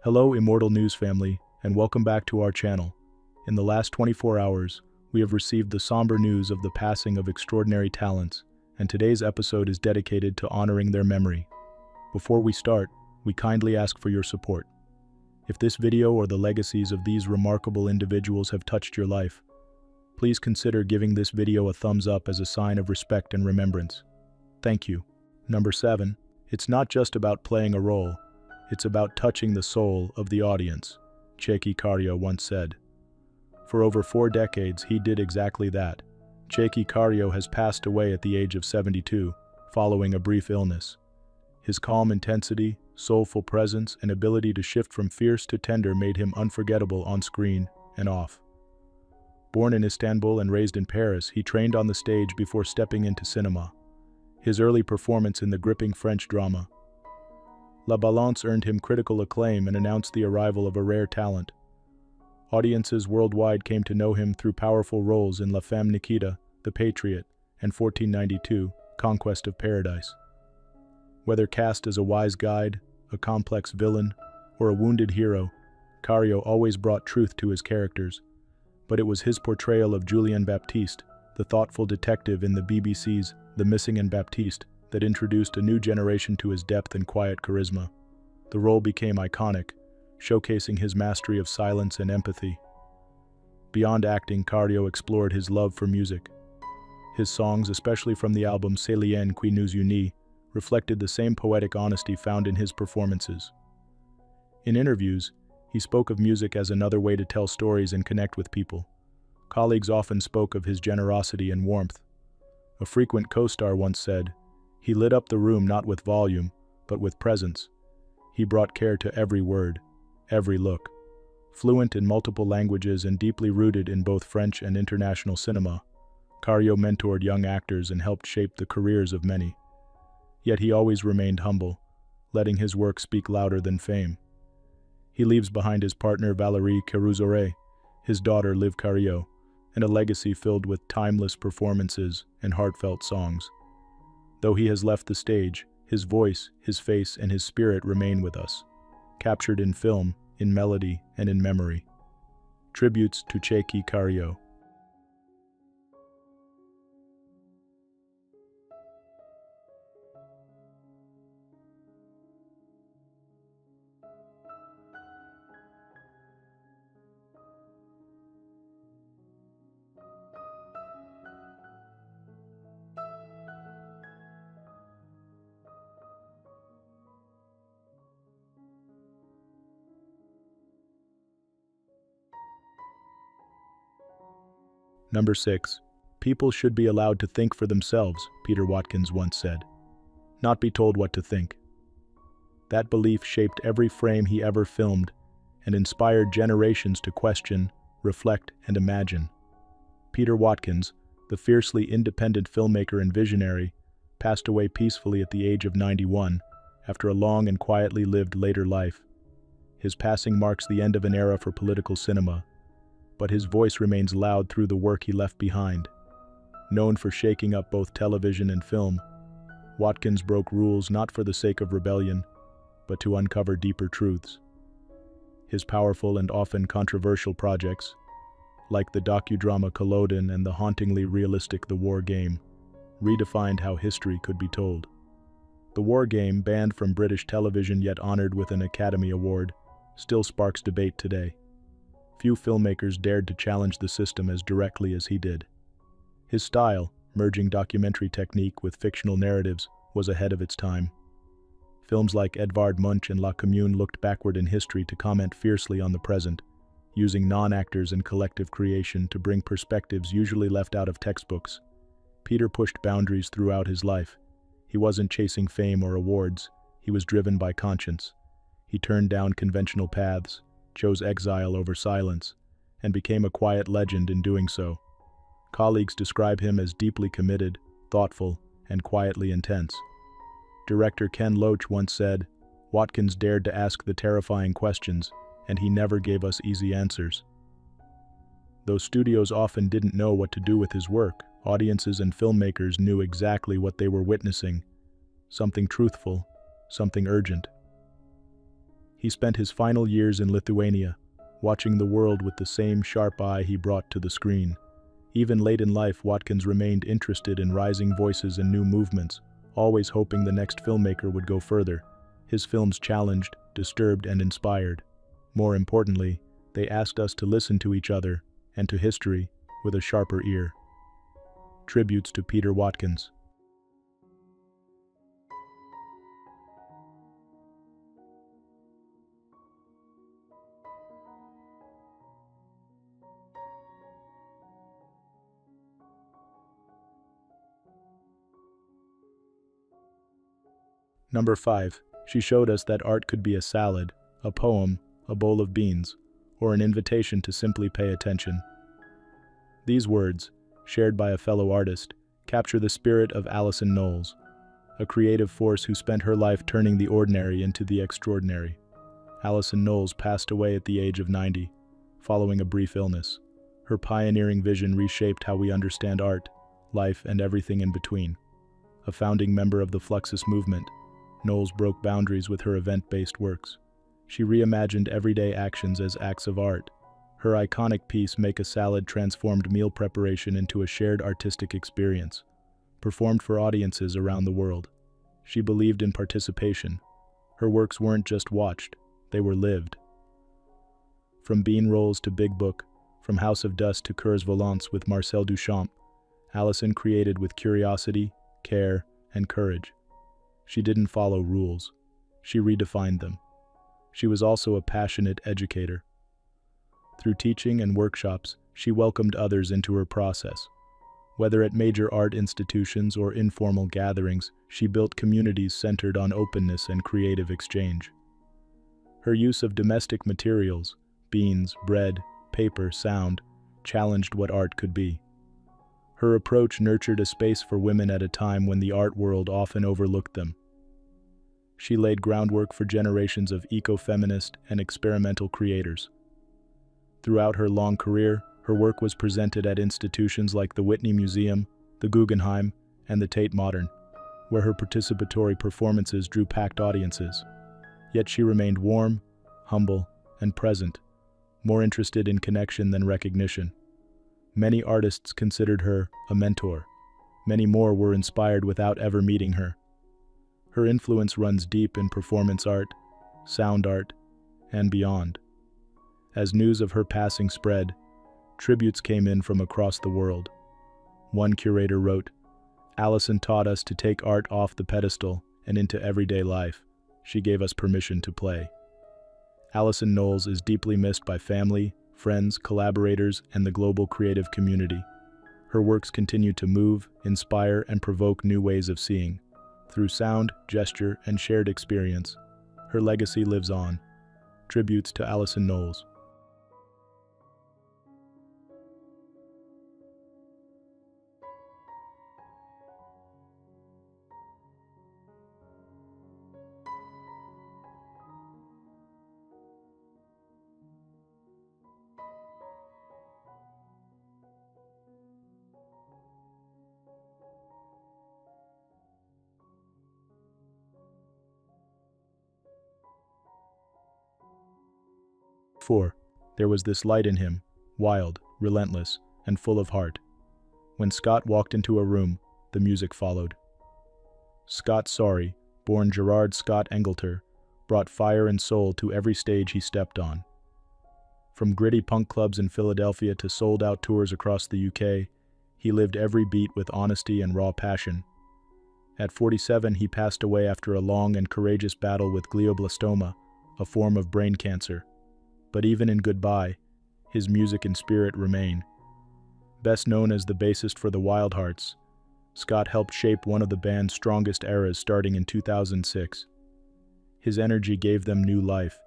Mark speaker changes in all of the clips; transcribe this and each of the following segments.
Speaker 1: Hello, Immortal News family, and welcome back to our channel. In the last 24 hours, we have received the somber news of the passing of extraordinary talents, and today's episode is dedicated to honoring their memory. Before we start, we kindly ask for your support. If this video or the legacies of these remarkable individuals have touched your life, please consider giving this video a thumbs up as a sign of respect and remembrance. Thank you. Number 7. It's not just about playing a role. It's about touching the soul of the audience, Tchéky Karyo once said. For over 4 decades, he did exactly that. Tchéky Karyo has passed away at the age of 72, following a brief illness. His calm intensity, soulful presence, and ability to shift from fierce to tender made him unforgettable on screen and off. Born in Istanbul and raised in Paris, he trained on the stage before stepping into cinema. His early performance in the gripping French drama La Balance earned him critical acclaim and announced the arrival of a rare talent. Audiences worldwide came to know him through powerful roles in La Femme Nikita, The Patriot, and 1492, Conquest of Paradise. Whether cast as a wise guide, a complex villain, or a wounded hero, Karyo always brought truth to his characters. But it was his portrayal of Julien Baptiste, the thoughtful detective in the BBC's The Missing and Baptiste, that introduced a new generation to his depth and quiet charisma. The role became iconic, showcasing his mastery of silence and empathy. Beyond acting, Karyo explored his love for music. His songs, especially from the album C'est lien qui nous unit, reflected the same poetic honesty found in his performances. In interviews, he spoke of music as another way to tell stories and connect with people. Colleagues often spoke of his generosity and warmth. A frequent co-star once said, "He lit up the room not with volume, but with presence. He brought care to every word, every look." Fluent in multiple languages and deeply rooted in both French and international cinema, Karyo mentored young actors and helped shape the careers of many. Yet he always remained humble, letting his work speak louder than fame. He leaves behind his partner Valérie Carouzore, his daughter Liv Karyo, and a legacy filled with timeless performances and heartfelt songs. Though he has left the stage, his voice, his face, and his spirit remain with us, captured in film, in melody, and in memory. Tributes to Tchéky Karyo. Number 6. People should be allowed to think for themselves, Peter Watkins once said. Not be told what to think. That belief shaped every frame he ever filmed and inspired generations to question, reflect, and imagine. Peter Watkins, the fiercely independent filmmaker and visionary, passed away peacefully at the age of 91 after a long and quietly lived later life. His passing marks the end of an era for political cinema, but his voice remains loud through the work he left behind. Known for shaking up both television and film, Watkins broke rules not for the sake of rebellion, but to uncover deeper truths. His powerful and often controversial projects, like the docudrama Colin and the hauntingly realistic The War Game, redefined how history could be told. The War Game, banned from British television yet honored with an Academy Award, still sparks debate today. Few filmmakers dared to challenge the system as directly as he did. His style, merging documentary technique with fictional narratives, was ahead of its time. Films like Edvard Munch and La Commune looked backward in history to comment fiercely on the present, using non-actors and collective creation to bring perspectives usually left out of textbooks. Peter pushed boundaries throughout his life. He wasn't chasing fame or awards, he was driven by conscience. He turned down conventional paths, chose exile over silence, and became a quiet legend in doing so. Colleagues describe him as deeply committed, thoughtful, and quietly intense. Director Ken Loach once said, "Watkins dared to ask the terrifying questions, and he never gave us easy answers." Though studios often didn't know what to do with his work, audiences and filmmakers knew exactly what they were witnessing: something truthful, something urgent. He spent his final years in Lithuania, watching the world with the same sharp eye he brought to the screen. Even late in life, Watkins remained interested in rising voices and new movements, always hoping the next filmmaker would go further. His films challenged, disturbed, and inspired. More importantly, they asked us to listen to each other and to history with a sharper ear. Tributes to Peter Watkins. Number 5. She showed us that art could be a salad, a poem, a bowl of beans, or an invitation to simply pay attention. These words, shared by a fellow artist, capture the spirit of Alison Knowles, a creative force who spent her life turning the ordinary into the extraordinary. Alison Knowles passed away at the age of 90, following a brief illness. Her pioneering vision reshaped how we understand art, life, and everything in between. A founding member of the Fluxus movement, Knowles broke boundaries with her event-based works. She reimagined everyday actions as acts of art. Her iconic piece, Make a Salad, transformed meal preparation into a shared artistic experience, performed for audiences around the world. She believed in participation. Her works weren't just watched, they were lived. From Bean Rolls to Big Book, from House of Dust to Coeurs Volants with Marcel Duchamp, Alison created with curiosity, care, and courage. She didn't follow rules. She redefined them. She was also a passionate educator. Through teaching and workshops, she welcomed others into her process. Whether at major art institutions or informal gatherings, she built communities centered on openness and creative exchange. Her use of domestic materials, beans, bread, paper, sound, challenged what art could be. Her approach nurtured a space for women at a time when the art world often overlooked them. She laid groundwork for generations of eco-feminist and experimental creators. Throughout her long career, her work was presented at institutions like the Whitney Museum, the Guggenheim, and the Tate Modern, where her participatory performances drew packed audiences. Yet she remained warm, humble, and present, more interested in connection than recognition. Many artists considered her a mentor. Many more were inspired without ever meeting her. Her influence runs deep in performance art, sound art, and beyond. As news of her passing spread, tributes came in from across the world. One curator wrote, "Alison taught us to take art off the pedestal and into everyday life. She gave us permission to play." Alison Knowles is deeply missed by family, friends, collaborators, and the global creative community. Her works continue to move, inspire, and provoke new ways of seeing. Through sound, gesture, and shared experience, her legacy lives on. Tributes to Alison Knowles. "4. There was this light in him, wild, relentless, and full of heart. When Scott walked into a room, the music followed. Scott Sorry, born Gerard Scott Engelter, brought fire and soul to every stage he stepped on. From gritty punk clubs in Philadelphia to sold-out tours across the UK, he lived every beat with honesty and raw passion. At 47, he passed away after a long and courageous battle with glioblastoma, a form of brain cancer. But even in goodbye, his music and spirit remain. Best known as the bassist for the Wild Hearts, Scott helped shape one of the band's strongest eras starting in 2006. His energy gave them new life,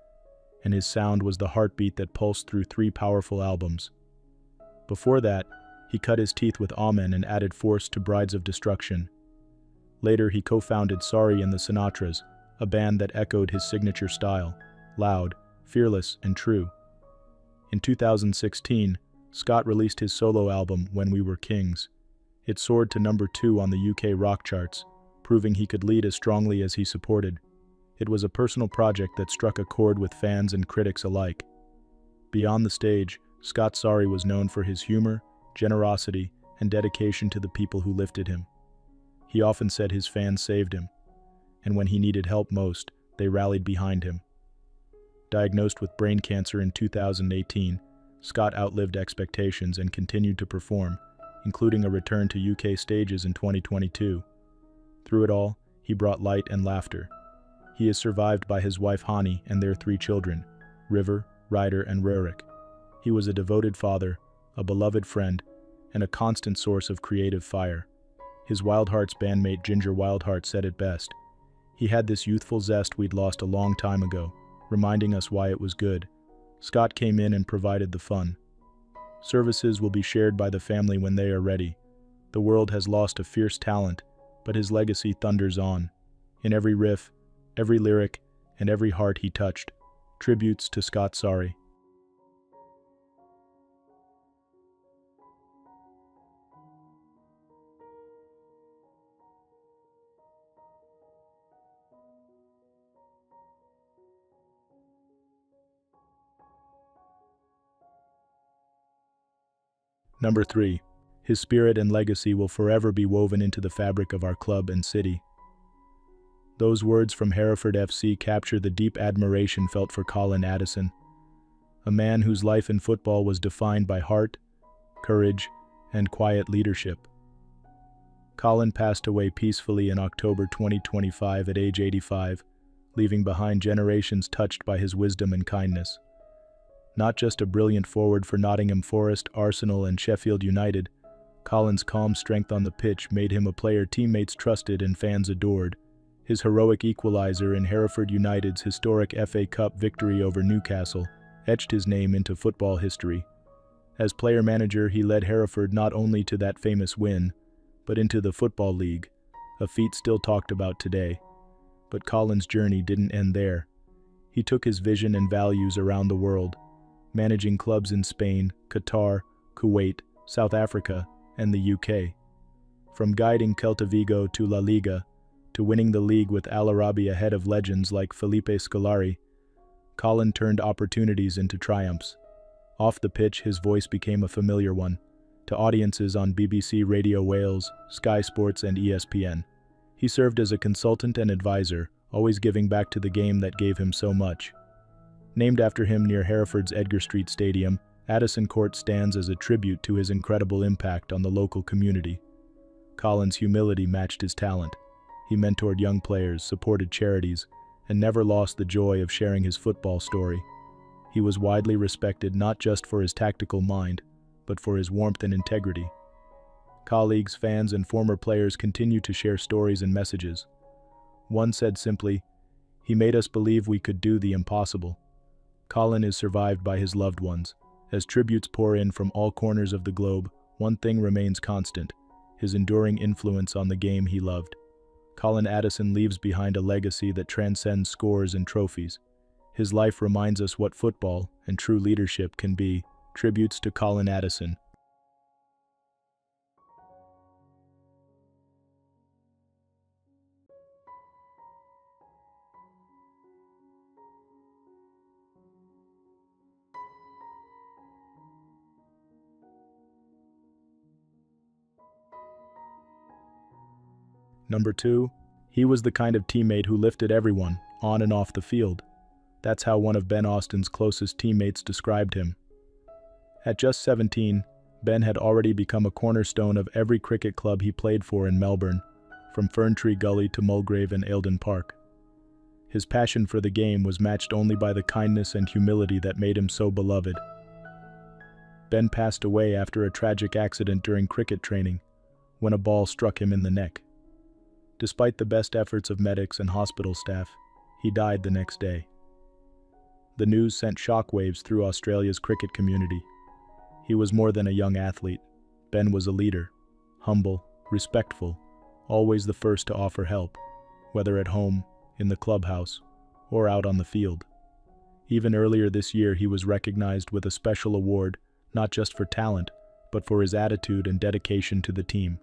Speaker 1: and his sound was the heartbeat that pulsed through 3 powerful albums. Before that, he cut his teeth with Amen and added force to Brides of Destruction. Later, he co-founded Sorry and the Sinatras, a band that echoed his signature style, loud, fearless, and true. In 2016, Scott released his solo album, When We Were Kings. It soared to number 2 on the UK rock charts, proving he could lead as strongly as he supported. It was a personal project that struck a chord with fans and critics alike. Beyond the stage, Scott Sorry was known for his humor, generosity, and dedication to the people who lifted him. He often said his fans saved him, and when he needed help most, they rallied behind him. Diagnosed with brain cancer in 2018, Scott outlived expectations and continued to perform, including a return to UK stages in 2022. Through it all, he brought light and laughter. He is survived by his wife Hani and their 3 children, River, Ryder, and Rurik. He was a devoted father, a beloved friend, and a constant source of creative fire. His Wild Hearts bandmate Ginger Wildheart said it best. He had this youthful zest we'd lost a long time ago, reminding us why it was good. Scott came in and provided the fun. Services will be shared by the family when they are ready. The world has lost a fierce talent, but his legacy thunders on. In every riff, every lyric, and every heart he touched, tributes to Scott Sorry. Number 3. His spirit and legacy will forever be woven into the fabric of our club and city. Those words from Hereford FC capture the deep admiration felt for Colin Addison, a man whose life in football was defined by heart, courage, and quiet leadership. Colin passed away peacefully in October 2025 at age 85, leaving behind generations touched by his wisdom and kindness. Not just a brilliant forward for Nottingham Forest, Arsenal, and Sheffield United, Colin's calm strength on the pitch made him a player teammates trusted and fans adored. His heroic equalizer in Hereford United's historic FA Cup victory over Newcastle etched his name into football history. As player-manager, he led Hereford not only to that famous win, but into the Football League, a feat still talked about today. But Colin's journey didn't end there. He took his vision and values around the world, managing clubs in Spain, Qatar, Kuwait, South Africa, and the UK. From guiding Celta Vigo to La Liga, to winning the league with Al Arabi ahead of legends like Felipe Scolari, Colin turned opportunities into triumphs. Off the pitch, his voice became a familiar one, to audiences on BBC Radio Wales, Sky Sports, and ESPN. He served as a consultant and advisor, always giving back to the game that gave him so much. Named after him near Hereford's Edgar Street Stadium, Addison Court stands as a tribute to his incredible impact on the local community. Colin's humility matched his talent. He mentored young players, supported charities, and never lost the joy of sharing his football story. He was widely respected not just for his tactical mind, but for his warmth and integrity. Colleagues, fans, and former players continue to share stories and messages. One said simply, "He made us believe we could do the impossible." Colin is survived by his loved ones. As tributes pour in from all corners of the globe, one thing remains constant: his enduring influence on the game he loved. Colin Addison leaves behind a legacy that transcends scores and trophies. His life reminds us what football and true leadership can be. Tributes to Colin Addison. Number 2, he was the kind of teammate who lifted everyone, on and off the field. That's how one of Ben Austin's closest teammates described him. At just 17, Ben had already become a cornerstone of every cricket club he played for in Melbourne, from Ferntree Gully to Mulgrave and Eildon Park. His passion for the game was matched only by the kindness and humility that made him so beloved. Ben passed away after a tragic accident during cricket training, when a ball struck him in the neck. Despite the best efforts of medics and hospital staff, he died the next day. The news sent shockwaves through Australia's cricket community. He was more than a young athlete. Ben was a leader, humble, respectful, always the first to offer help, whether at home, in the clubhouse, or out on the field. Even earlier this year, he was recognized with a special award, not just for talent, but for his attitude and dedication to the team.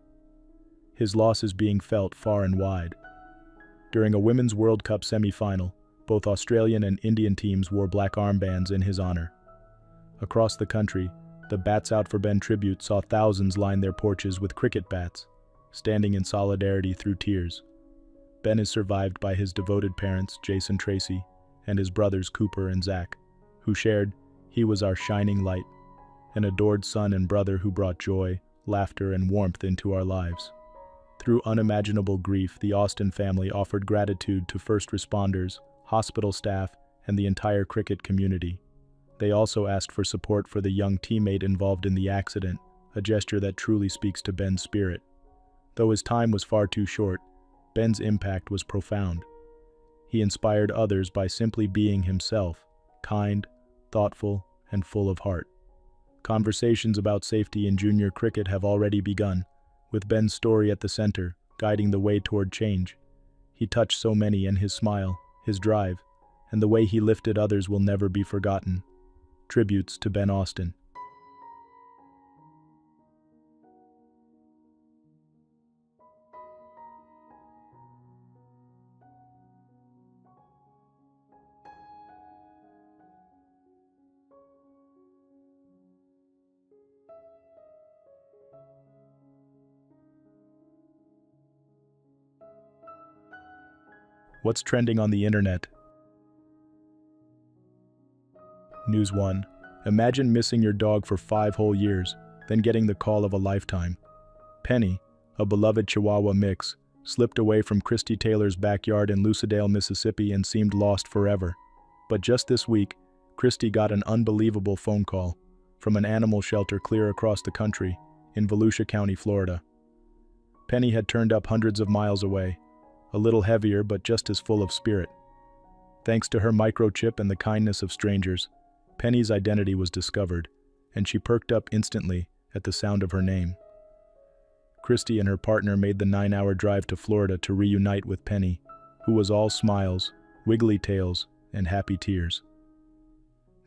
Speaker 1: His loss is being felt far and wide. During a Women's World Cup semi-final, both Australian and Indian teams wore black armbands in his honor. Across the country, the Bats Out for Ben tribute saw thousands line their porches with cricket bats, standing in solidarity through tears. Ben is survived by his devoted parents, Jason Tracy, and his brothers Cooper and Zach, who shared, "He was our shining light," an adored son and brother who brought joy, laughter, and warmth into our lives. Through unimaginable grief, the Austin family offered gratitude to first responders, hospital staff, and the entire cricket community. They also asked for support for the young teammate involved in the accident, a gesture that truly speaks to Ben's spirit. Though his time was far too short, Ben's impact was profound. He inspired others by simply being himself, kind, thoughtful, and full of heart. Conversations about safety in junior cricket have already begun, with Ben's story at the center, guiding the way toward change. He touched so many, and his smile, his drive, and the way he lifted others will never be forgotten. Tributes to Ben Austin. What's trending on the internet? News 1. Imagine missing your dog for 5 whole years, then getting the call of a lifetime. Penny, a beloved Chihuahua mix, slipped away from Christy Taylor's backyard in Lucedale, Mississippi and seemed lost forever. But just this week, Christy got an unbelievable phone call from an animal shelter clear across the country in Volusia County, Florida. Penny had turned up hundreds of miles away, a little heavier but just as full of spirit. Thanks to her microchip and the kindness of strangers, Penny's identity was discovered, and she perked up instantly at the sound of her name. Christy and her partner made the 9-hour drive to Florida to reunite with Penny, who was all smiles, wiggly tails, and happy tears.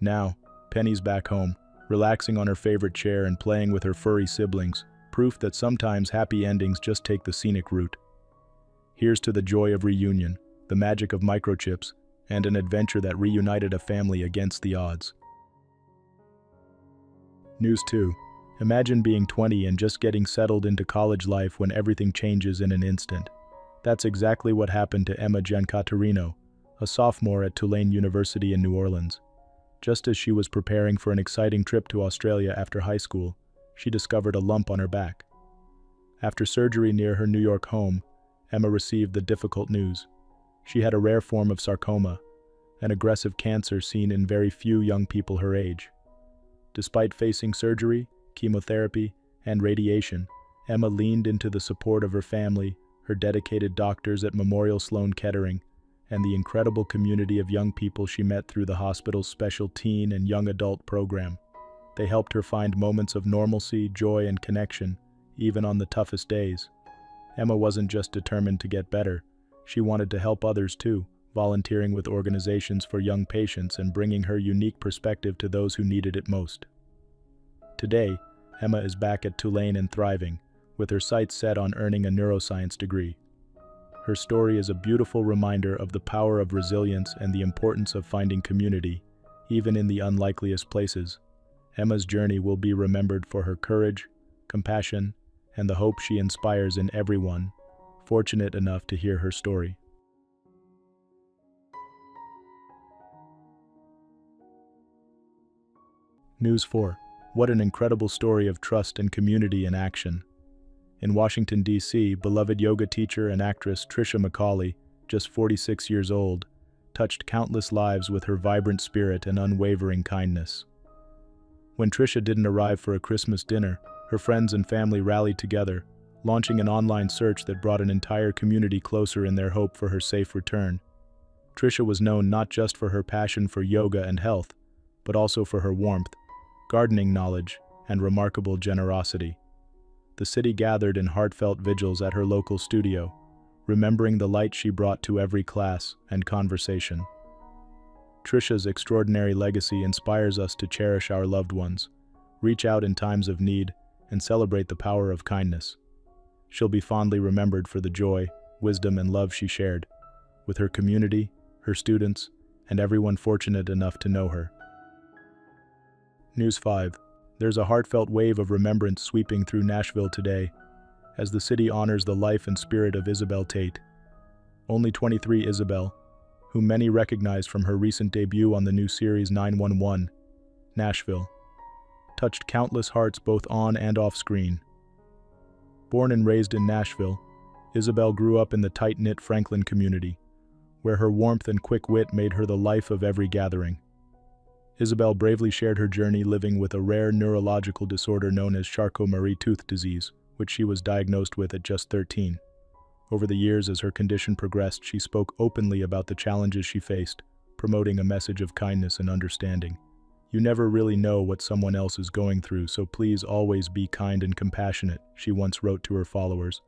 Speaker 1: Now, Penny's back home, relaxing on her favorite chair and playing with her furry siblings, proof that sometimes happy endings just take the scenic route. Here's to the joy of reunion, the magic of microchips, and an adventure that reunited a family against the odds. News 2. Imagine being 20 and just getting settled into college life when everything changes in an instant. That's exactly what happened to Emma Katarino, a sophomore at Tulane University in New Orleans. Just as she was preparing for an exciting trip to Australia after high school, she discovered a lump on her back. After surgery near her New York home, Emma received the difficult news. She had a rare form of sarcoma, an aggressive cancer seen in very few young people her age. Despite facing surgery, chemotherapy, and radiation, Emma leaned into the support of her family, her dedicated doctors at Memorial Sloan Kettering, and the incredible community of young people she met through the hospital's special teen and young adult program. They helped her find moments of normalcy, joy, and connection, even on the toughest days. Emma wasn't just determined to get better. She wanted to help others too, volunteering with organizations for young patients and bringing her unique perspective to those who needed it most. Today, Emma is back at Tulane and thriving, with her sights set on earning a neuroscience degree. Her story is a beautiful reminder of the power of resilience and the importance of finding community, even in the unlikeliest places. Emma's journey will be remembered for her courage, compassion, and the hope she inspires in everyone fortunate enough to hear her story. News 4. What an incredible story of trust and community in action. In Washington, D.C., beloved yoga teacher and actress Trisha Macaulay, just 46 years old, touched countless lives with her vibrant spirit and unwavering kindness. When Trisha didn't arrive for a Christmas dinner, her friends and family rallied together, launching an online search that brought an entire community closer in their hope for her safe return. Trisha was known not just for her passion for yoga and health, but also for her warmth, gardening knowledge, and remarkable generosity. The city gathered in heartfelt vigils at her local studio, remembering the light she brought to every class and conversation. Trisha's extraordinary legacy inspires us to cherish our loved ones, reach out in times of need, and celebrate the power of kindness. She'll be fondly remembered for the joy, wisdom, and love she shared, with her community, her students, and everyone fortunate enough to know her. News 5. There's a heartfelt wave of remembrance sweeping through Nashville today, as the city honors the life and spirit of Isabelle Tate. Only 23 Isabelle, whom many recognize from her recent debut on the new series 911, Nashville, touched countless hearts both on and off screen. Born and raised in Nashville, Isabelle grew up in the tight-knit Franklin community, where her warmth and quick wit made her the life of every gathering. Isabelle bravely shared her journey living with a rare neurological disorder known as Charcot-Marie-Tooth disease, which she was diagnosed with at just 13. Over the years, as her condition progressed, she spoke openly about the challenges she faced, promoting a message of kindness and understanding. "You never really know what someone else is going through, so please always be kind and compassionate," she once wrote to her followers.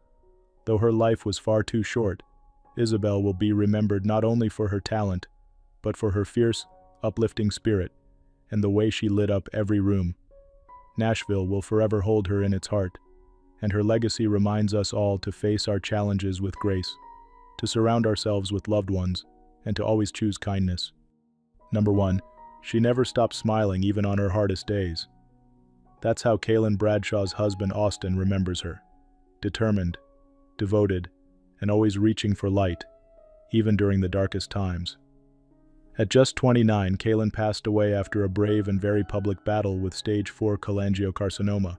Speaker 1: Though her life was far too short, Isabelle will be remembered not only for her talent, but for her fierce, uplifting spirit and the way she lit up every room. Nashville will forever hold her in its heart, and her legacy reminds us all to face our challenges with grace, to surround ourselves with loved ones, and to always choose kindness. Number 1. She never stopped smiling even on her hardest days. That's how Kaelin, Bradshaw's husband Austin, remembers her. Determined, devoted, and always reaching for light, even during the darkest times. At just 29, Kaelin passed away after a brave and very public battle with stage 4 cholangiocarcinoma,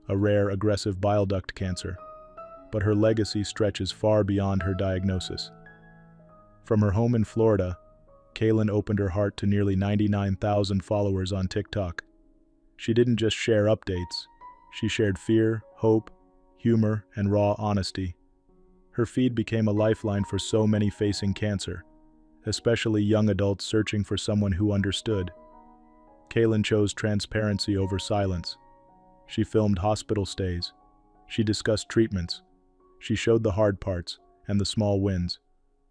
Speaker 1: a rare, aggressive bile duct cancer. But her legacy stretches far beyond her diagnosis. From her home in Florida, Kaelin opened her heart to nearly 99,000 followers on TikTok. She didn't just share updates, she shared fear, hope, humor, and raw honesty. Her feed became a lifeline for so many facing cancer, especially young adults searching for someone who understood. Kaelin chose transparency over silence. She filmed hospital stays. She discussed treatments. She showed the hard parts and the small wins.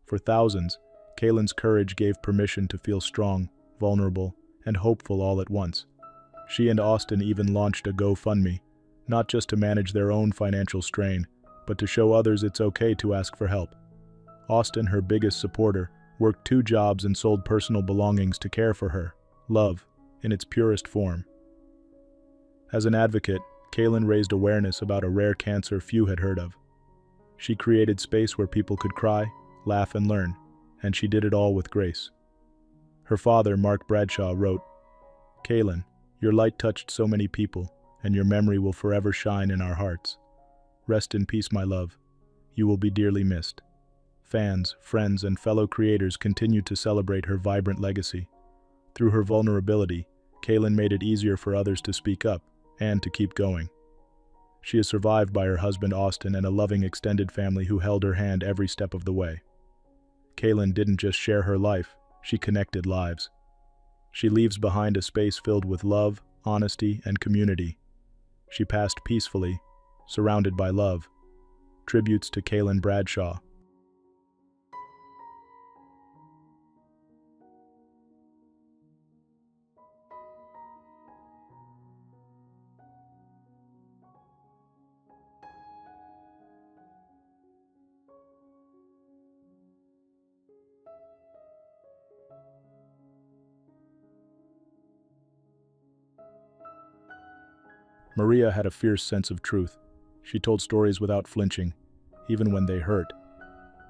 Speaker 1: For thousands, Kaelin's courage gave permission to feel strong, vulnerable, and hopeful all at once. She and Austin even launched a GoFundMe, not just to manage their own financial strain, but to show others it's okay to ask for help. Austin, her biggest supporter, worked 2 jobs and sold personal belongings to care for her, love, in its purest form. As an advocate, Kaelin raised awareness about a rare cancer few had heard of. She created space where people could cry, laugh, and learn, and she did it all with grace. Her father, Mark Bradshaw, wrote, "Kaelin, your light touched so many people, and your memory will forever shine in our hearts. Rest in peace, my love. You will be dearly missed." Fans, friends, and fellow creators continued to celebrate her vibrant legacy. Through her vulnerability, Kaelin made it easier for others to speak up and to keep going. She is survived by her husband Austin and a loving extended family who held her hand every step of the way. Kaelin didn't just share her life, she connected lives. She leaves behind a space filled with love, honesty, and community. She passed peacefully, surrounded by love. Tributes to Kaelin Bradshaw. Maria had a fierce sense of truth. She told stories without flinching, even when they hurt.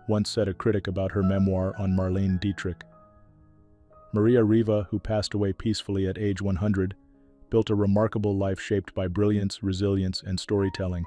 Speaker 1: Once said a critic about her memoir on Marlene Dietrich. Maria Riva, who passed away peacefully at age 100, built a remarkable life shaped by brilliance, resilience, and storytelling.